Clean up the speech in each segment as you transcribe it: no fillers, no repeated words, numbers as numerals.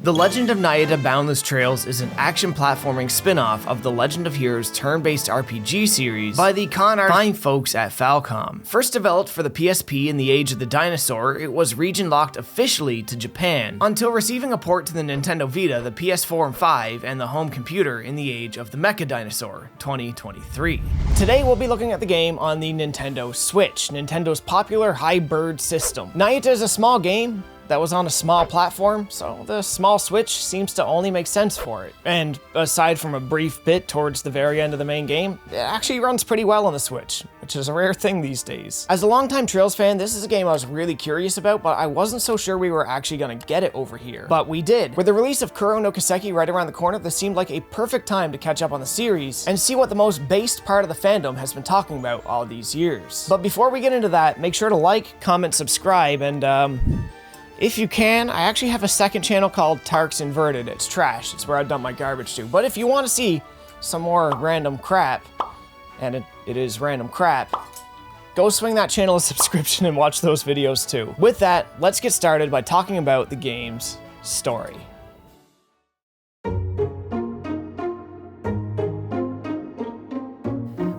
The Legend of Nayuta Boundless Trails is an action platforming spin-off of the Legend of Heroes turn-based RPG series by the fine folks at Falcom. First developed for the PSP in the Age of the Dinosaur, it was region-locked officially to Japan, until receiving a port to the Nintendo Vita, the PS4 and 5, and the home computer in the Age of the Mecha Dinosaur, 2023. Today we'll be looking at the game on the Nintendo Switch, Nintendo's popular high-bird system. Nayuta is a small game that was on a small platform, so the small Switch seems to only make sense for it. And aside from a brief bit towards the very end of the main game, it actually runs pretty well on the Switch, which is a rare thing these days. As a longtime Trails fan, this is a game I was really curious about, but I wasn't so sure we were actually gonna get it over here. But we did. With the release of Kuro no Kiseki right around the corner, this seemed like a perfect time to catch up on the series and see what the most based part of the fandom has been talking about all these years. But before we get into that, make sure to like, comment, subscribe, and if you can, I actually have a second channel called Tarks Inverted. It's trash, it's where I dump my garbage to. But if you want to see some more random crap, and it is random crap, go swing that channel a subscription and watch those videos too. With that, let's get started by talking about the game's story.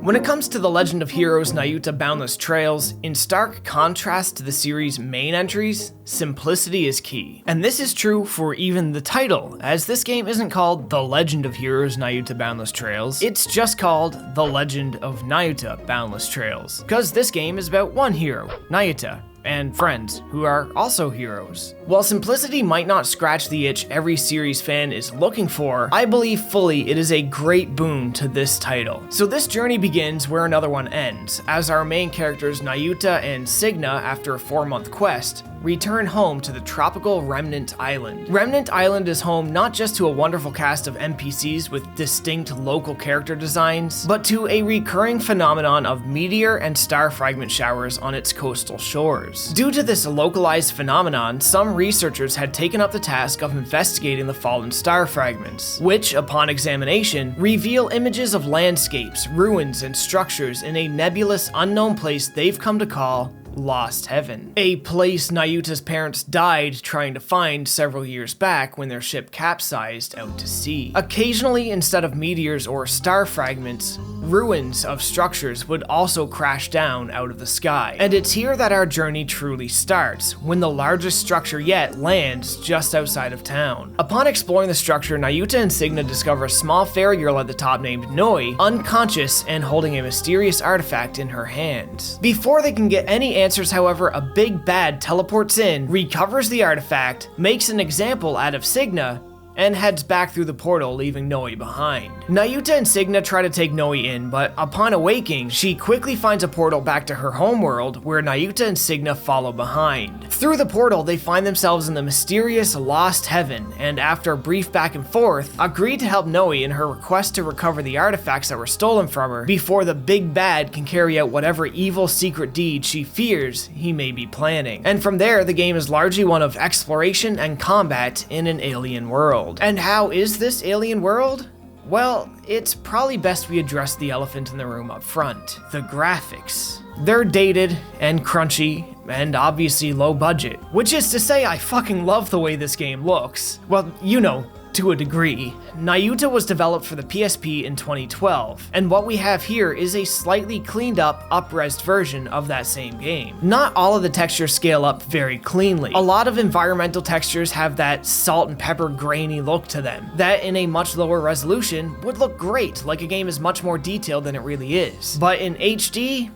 When it comes to The Legend of Heroes Nayuta Boundless Trails, in stark contrast to the series' main entries, simplicity is key. And this is true for even the title, as this game isn't called The Legend of Heroes Nayuta Boundless Trails, it's just called The Legend of Nayuta Boundless Trails. Because this game is about one hero, Nayuta, and friends, who are also heroes. While simplicity might not scratch the itch every series fan is looking for, I believe fully it is a great boon to this title. So this journey begins where another one ends, as our main characters Nayuta and Signa, after a 4-month quest, return home to the tropical Remnant Island. Remnant Island is home not just to a wonderful cast of NPCs with distinct local character designs, but to a recurring phenomenon of meteor and star fragment showers on its coastal shores. Due to this localized phenomenon, some researchers had taken up the task of investigating the fallen star fragments, which, upon examination, reveal images of landscapes, ruins, and structures in a nebulous, unknown place they've come to call Lost Heaven. A place Nayuta's parents died trying to find several years back when their ship capsized out to sea. Occasionally, instead of meteors or star fragments, ruins of structures would also crash down out of the sky. And it's here that our journey truly starts, when the largest structure yet lands just outside of town. Upon exploring the structure, Nayuta and Signa discover a small fairy girl at the top named Noi, unconscious and holding a mysterious artifact in her hand. Before they can get any answers, however, a big bad teleports in, recovers the artifact, makes an example out of Signa, and heads back through the portal, leaving Noi behind. Nayuta and Signa try to take Noi in, but upon awaking, she quickly finds a portal back to her homeworld, where Nayuta and Signa follow behind. Through the portal, they find themselves in the mysterious Lost Heaven, and after a brief back and forth, agree to help Noi in her request to recover the artifacts that were stolen from her, before the big bad can carry out whatever evil secret deed she fears he may be planning. And from there, the game is largely one of exploration and combat in an alien world. And how is this alien world? Well, it's probably best we address the elephant in the room up front. The graphics. They're dated and crunchy and obviously low budget. Which is to say, I fucking love the way this game looks. Well, you know, to a degree. Nayuta was developed for the PSP in 2012, and what we have here is a slightly cleaned up, up-resed version of that same game. Not all of the textures scale up very cleanly. A lot of environmental textures have that salt and pepper grainy look to them, that in a much lower resolution would look great, like a game is much more detailed than it really is. But in HD,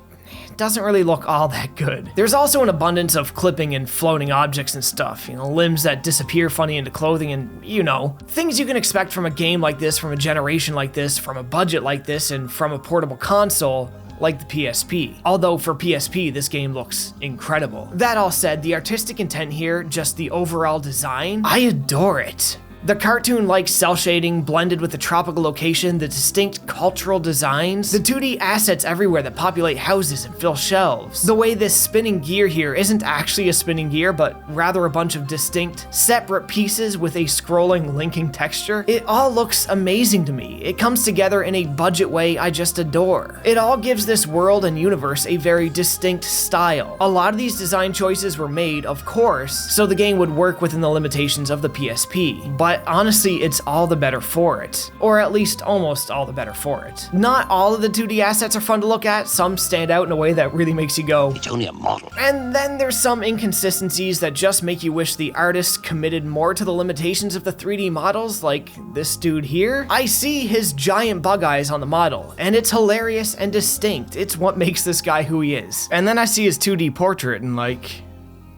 doesn't really look all that good. There's also an abundance of clipping and floating objects and stuff, limbs that disappear funny into clothing and, things you can expect from a game like this, from a generation like this, from a budget like this, and from a portable console like the PSP. Although for PSP, this game looks incredible. That all said, the artistic intent here, just the overall design, I adore it. The cartoon-like cell shading blended with the tropical location, the distinct cultural designs, the 2D assets everywhere that populate houses and fill shelves. The way this spinning gear here isn't actually a spinning gear, but rather a bunch of distinct, separate pieces with a scrolling, linking texture. It all looks amazing to me. It comes together in a budget way I just adore. It all gives this world and universe a very distinct style. A lot of these design choices were made, of course, so the game would work within the limitations of the PSP, but honestly, it's all the better for it. Or at least almost all the better for it. Not all of the 2D assets are fun to look at, some stand out in a way that really makes you go, it's only a model. And then there's some inconsistencies that just make you wish the artists committed more to the limitations of the 3D models, like this dude here. I see his giant bug eyes on the model, and it's hilarious and distinct. It's what makes this guy who he is. And then I see his 2D portrait and like,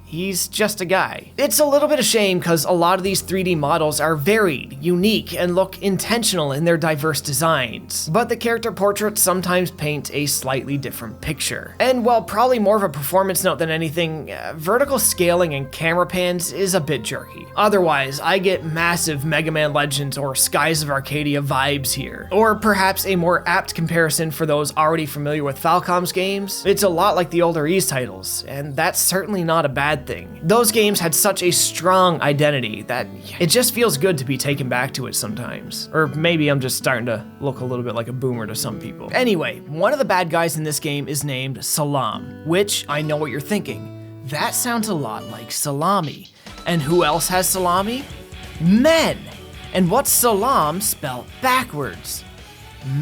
he's just a guy. It's a little bit of shame because a lot of these 3D models are varied, unique, and look intentional in their diverse designs. But the character portraits sometimes paint a slightly different picture. And while probably more of a performance note than anything, vertical scaling and camera pans is a bit jerky. Otherwise, I get massive Mega Man Legends or Skies of Arcadia vibes here. Or perhaps a more apt comparison for those already familiar with Falcom's games. It's a lot like the older Ys titles, and that's certainly not a bad thing. Those games had such a strong identity that it just feels good to be taken back to it sometimes. Or maybe I'm just starting to look a little bit like a boomer to some people. Anyway, one of the bad guys in this game is named Salam, which I know what you're thinking. That sounds a lot like salami. And who else has salami? Men! And what's salam spelled backwards?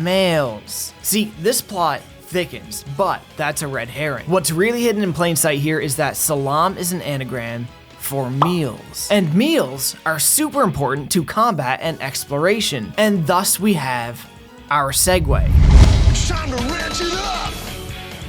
Males. See, this plot thickens, but that's a red herring. What's really hidden in plain sight here is that salam is an anagram for meals. And meals are super important to combat and exploration. And thus we have our segue. It's time to ranch it up!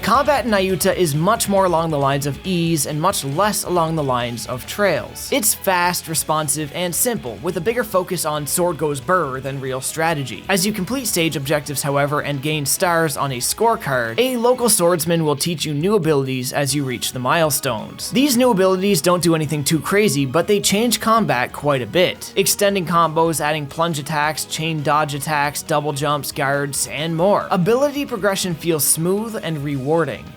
Combat in Nayuta is much more along the lines of ease and much less along the lines of trails. It's fast, responsive, and simple, with a bigger focus on sword goes brr than real strategy. As you complete stage objectives, however, and gain stars on a scorecard, a local swordsman will teach you new abilities as you reach the milestones. These new abilities don't do anything too crazy, but they change combat quite a bit, extending combos, adding plunge attacks, chain dodge attacks, double jumps, guards, and more. Ability progression feels smooth and rewarding.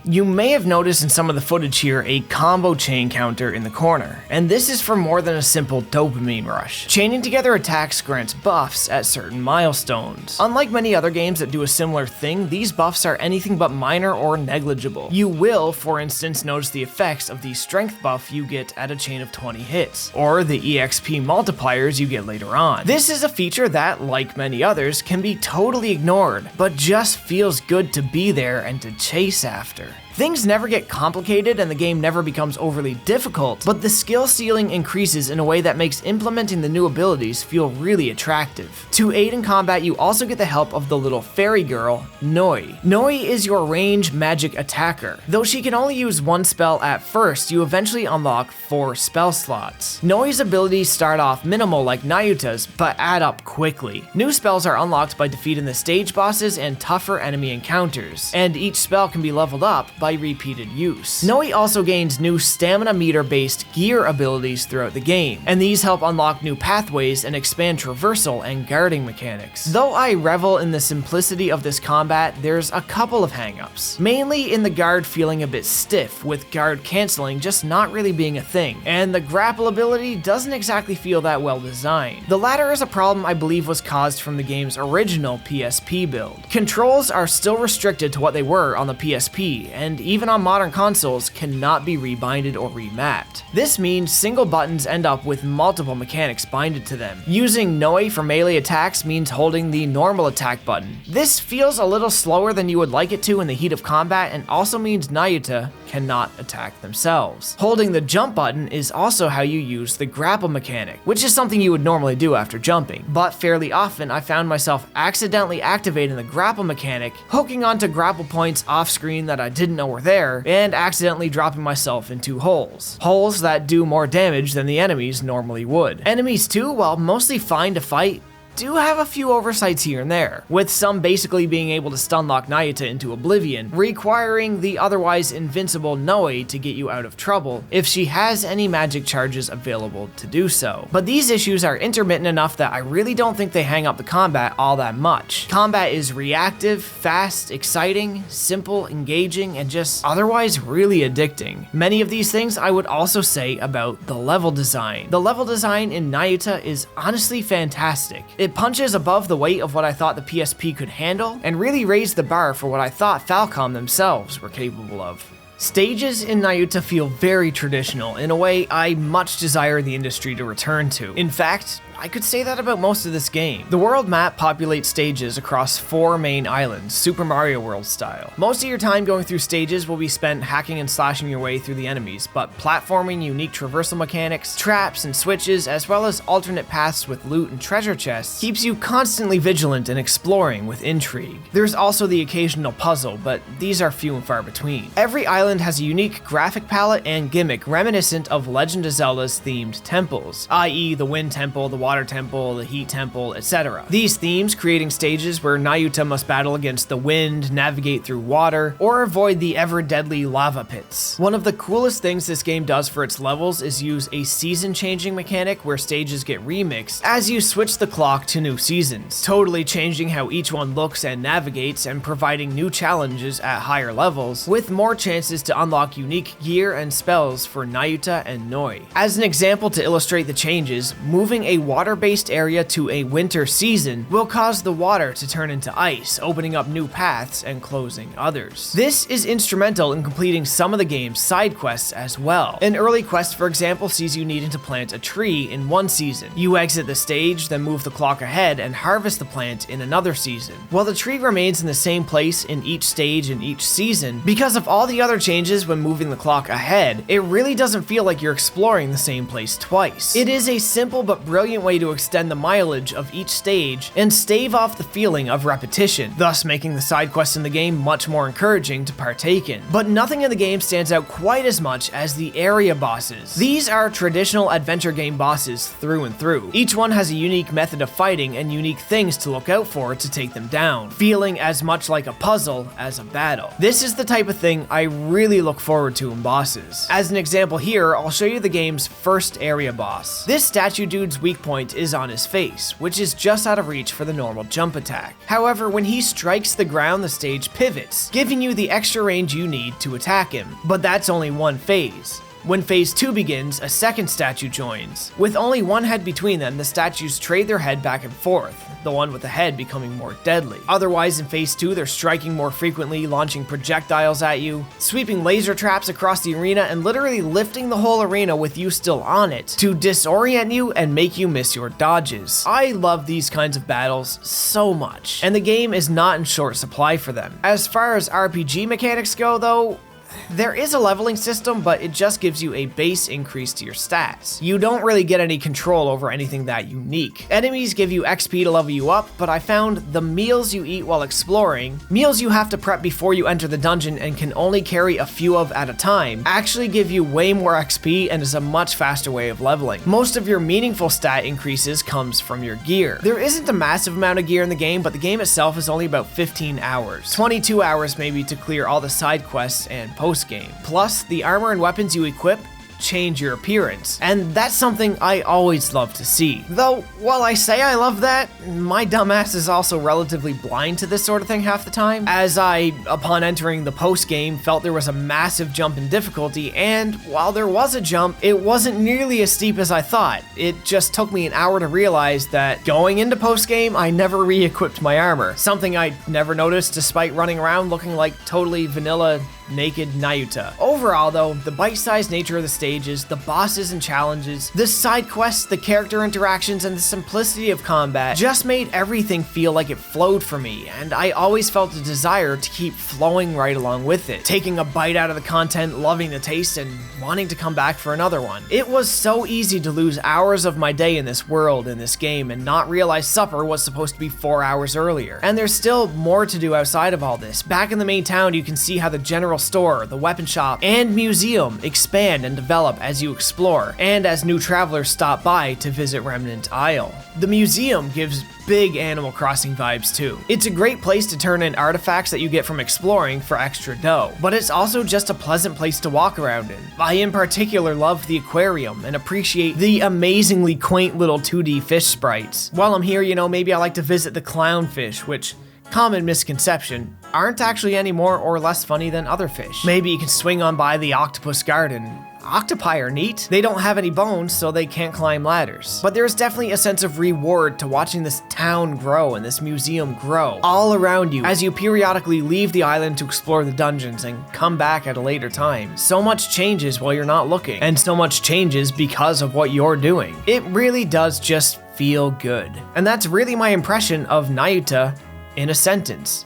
You may have noticed in some of the footage here a combo chain counter in the corner, and this is for more than a simple dopamine rush. Chaining together attacks grants buffs at certain milestones. Unlike many other games that do a similar thing, these buffs are anything but minor or negligible. You will, for instance, notice the effects of the strength buff you get at a chain of 20 hits, or the EXP multipliers you get later on. This is a feature that, like many others, can be totally ignored, but just feels good to be there and to chase after. Things never get complicated and the game never becomes overly difficult, but the skill ceiling increases in a way that makes implementing the new abilities feel really attractive. To aid in combat, you also get the help of the little fairy girl, Noi. Noi is your range magic attacker. Though she can only use one spell at first, you eventually unlock 4 spell slots. Noi's abilities start off minimal like Nayuta's, but add up quickly. New spells are unlocked by defeating the stage bosses and tougher enemy encounters, and each spell can be leveled up by repeated use. Noi also gains new stamina meter based gear abilities throughout the game, and these help unlock new pathways and expand traversal and guarding mechanics. Though I revel in the simplicity of this combat, there's a couple of hangups, mainly in the guard feeling a bit stiff, with guard canceling just not really being a thing, and the grapple ability doesn't exactly feel that well designed. The latter is a problem I believe was caused from the game's original PSP build. Controls are still restricted to what they were on the PSP, and even on modern consoles cannot be rebinded or remapped. This means single buttons end up with multiple mechanics binded to them. Using Noi for melee attacks means holding the normal attack button. This feels a little slower than you would like it to in the heat of combat, and also means Nayuta cannot attack themselves. Holding the jump button is also how you use the grapple mechanic, which is something you would normally do after jumping, but fairly often I found myself accidentally activating the grapple mechanic, hooking onto grapple points off screen that I didn't know were there, and accidentally dropping myself into holes. Holes that do more damage than the enemies normally would. Enemies too, while mostly fine to fight, do have a few oversights here and there, with some basically being able to stunlock Nayuta into oblivion, requiring the otherwise invincible Noe to get you out of trouble if she has any magic charges available to do so. But these issues are intermittent enough that I really don't think they hang up the combat all that much. Combat is reactive, fast, exciting, simple, engaging, and just otherwise really addicting. Many of these things I would also say about the level design. The level design in Nayuta is honestly fantastic. It punches above the weight of what I thought the PSP could handle, and really raised the bar for what I thought Falcom themselves were capable of. Stages in Nayuta feel very traditional in a way I much desire the industry to return to. In fact, I could say that about most of this game. The world map populates stages across 4 main islands, Super Mario World style. Most of your time going through stages will be spent hacking and slashing your way through the enemies, but platforming, unique traversal mechanics, traps and switches, as well as alternate paths with loot and treasure chests, keeps you constantly vigilant and exploring with intrigue. There's also the occasional puzzle, but these are few and far between. Every island has a unique graphic palette and gimmick reminiscent of Legend of Zelda's themed temples, i.e. the Wind Temple, the Water Temple, the Heat Temple, etc. These themes creating stages where Nayuta must battle against the wind, navigate through water, or avoid the ever-deadly lava pits. One of the coolest things this game does for its levels is use a season-changing mechanic where stages get remixed as you switch the clock to new seasons, totally changing how each one looks and navigates and providing new challenges at higher levels, with more chances to unlock unique gear and spells for Nayuta and Noi. As an example to illustrate the changes, moving a water-based area to a winter season will cause the water to turn into ice, opening up new paths and closing others. This is instrumental in completing some of the game's side quests as well. An early quest, for example, sees you needing to plant a tree in one season. You exit the stage, then move the clock ahead and harvest the plant in another season. While the tree remains in the same place in each stage in each season, because of all the other changes when moving the clock ahead, it really doesn't feel like you're exploring the same place twice. It is a simple but brilliant way to extend the mileage of each stage and stave off the feeling of repetition, thus making the side quests in the game much more encouraging to partake in. But nothing in the game stands out quite as much as the area bosses. These are traditional adventure game bosses through and through. Each one has a unique method of fighting and unique things to look out for to take them down, feeling as much like a puzzle as a battle. This is the type of thing I really look forward to in bosses. As an example here, I'll show you the game's first area boss. This statue dude's weak point is on his face, which is just out of reach for the normal jump attack. However, when he strikes the ground, the stage pivots, giving you the extra range you need to attack him. But that's only one phase. When phase 2 begins, a second statue joins. With only one head between them, the statues trade their head back and forth, the one with the head becoming more deadly. Otherwise, in phase 2, they're striking more frequently, launching projectiles at you, sweeping laser traps across the arena, and literally lifting the whole arena with you still on it to disorient you and make you miss your dodges. I love these kinds of battles so much, and the game is not in short supply for them. As far as RPG mechanics go, though, there is a leveling system, but it just gives you a base increase to your stats. You don't really get any control over anything that unique. Enemies give you XP to level you up, but I found the meals you eat while exploring, meals you have to prep before you enter the dungeon and can only carry a few of at a time, actually give you way more XP and is a much faster way of leveling. Most of your meaningful stat increases comes from your gear. There isn't a massive amount of gear in the game, but the game itself is only about 15 hours. 22 hours maybe to clear all the side quests and post-game. Plus, the armor and weapons you equip change your appearance, and that's something I always love to see. Though, while I say I love that, my dumbass is also relatively blind to this sort of thing half the time, as I, upon entering the post-game, felt there was a massive jump in difficulty, and while there was a jump, it wasn't nearly as steep as I thought. It just took me an hour to realize that going into post-game, I never re-equipped my armor, something I never noticed despite running around looking like totally vanilla naked Nayuta. Overall though, the bite-sized nature of the stages, the bosses and challenges, the side quests, the character interactions, and the simplicity of combat just made everything feel like it flowed for me, and I always felt a desire to keep flowing right along with it, taking a bite out of the content, loving the taste, and wanting to come back for another one. It was so easy to lose hours of my day in this world, in this game, and not realize supper was supposed to be 4 hours earlier. And there's still more to do outside of all this. Back in the main town, you can see how the general store, the weapon shop, and museum expand and develop as you explore, and as new travelers stop by to visit Remnant Isle. The museum gives big Animal Crossing vibes too. It's a great place to turn in artifacts that you get from exploring for extra dough, but it's also just a pleasant place to walk around in. I in particular love the aquarium and appreciate the amazingly quaint little 2D fish sprites. While I'm here, maybe I like to visit the clownfish, which, common misconception, aren't actually any more or less funny than other fish. Maybe you can swing on by the octopus garden. Octopi are neat. They don't have any bones, so they can't climb ladders. But there's definitely a sense of reward to watching this town grow and this museum grow all around you as you periodically leave the island to explore the dungeons and come back at a later time. So much changes while you're not looking, and so much changes because of what you're doing. It really does just feel good. And that's really my impression of Nayuta in a sentence.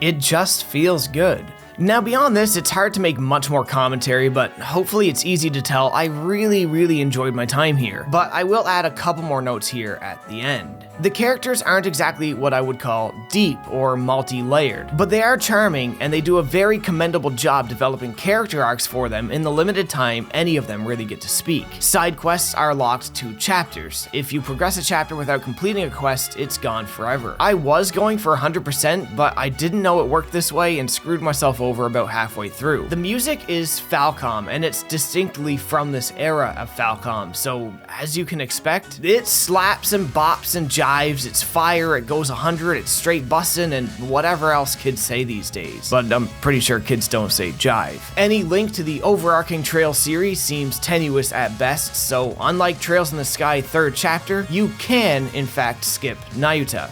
It just feels good. Now beyond this, it's hard to make much more commentary, but hopefully it's easy to tell I really enjoyed my time here. But I will add a couple more notes here at the end. The characters aren't exactly what I would call deep or multi-layered, but they are charming and they do a very commendable job developing character arcs for them in the limited time any of them really get to speak. Side quests are locked to chapters. If you progress a chapter without completing a quest, it's gone forever. I was going for 100%, but I didn't know it worked this way and screwed myself over about halfway through. The music is Falcom, and it's distinctly from this era of Falcom, so as you can expect, it slaps and bops and jives, it's fire, it goes 100, it's straight bussin', and whatever else kids say these days. But I'm pretty sure kids don't say jive. Any link to the overarching Trails series seems tenuous at best, so unlike Trails in the Sky 3rd chapter, you can, in fact, skip Nayuta.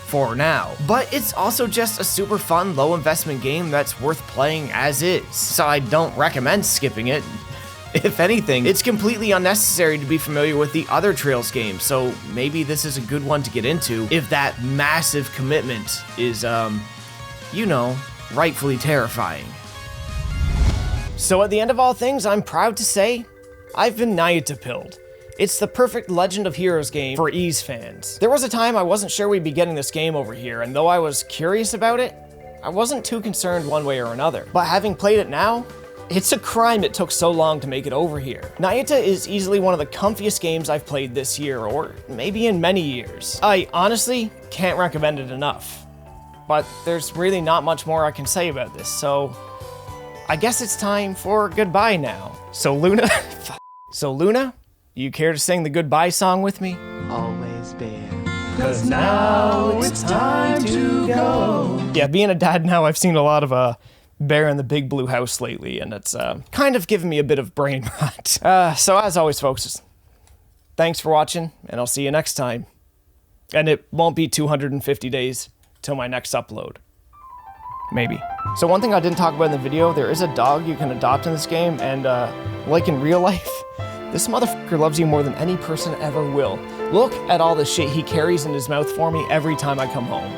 For now. But it's also just a super fun, low investment game that's worth playing as is, so I don't recommend skipping it. If anything, it's completely unnecessary to be familiar with the other Trails games, so maybe this is a good one to get into if that massive commitment is, rightfully terrifying. So at the end of all things, I'm proud to say, I've been Nayuta pilled. It's the perfect Legend of Heroes game for Ys fans. There was a time I wasn't sure we'd be getting this game over here, and though I was curious about it, I wasn't too concerned one way or another. But having played it now, it's a crime it took so long to make it over here. Nayuta is easily one of the comfiest games I've played this year, or maybe in many years. I honestly can't recommend it enough. But there's really not much more I can say about this, so I guess it's time for goodbye now. So Luna, you care to sing the goodbye song with me? Always bear. 'Cause now it's time to go. Yeah, being a dad now, I've seen a lot of Bear in the Big Blue House lately, and it's kind of given me a bit of brain rot. So as always, folks, thanks for watching, and I'll see you next time. And it won't be 250 days till my next upload. Maybe. So one thing I didn't talk about in the video, there is a dog you can adopt in this game, and like in real life, this motherfucker loves you more than any person ever will. Look at all the shit he carries in his mouth for me every time I come home.